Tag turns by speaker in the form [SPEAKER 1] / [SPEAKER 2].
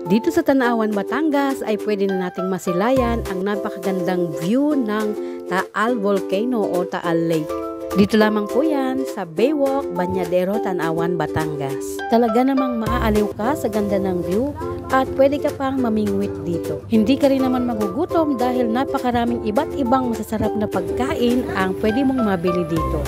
[SPEAKER 1] Dito sa Tanawan, Batangas ay pwede na nating masilayan ang napakagandang view ng Taal Volcano o Taal Lake. Dito lamang po yan sa Baywalk, Banyadero, Tanawan, Batangas. Talaga namang maaaliw ka sa ganda ng view at pwede ka pang mamingwit dito. Hindi ka rin naman magugutom dahil napakaraming iba't ibang masasarap na pagkain ang pwede mong mabili dito.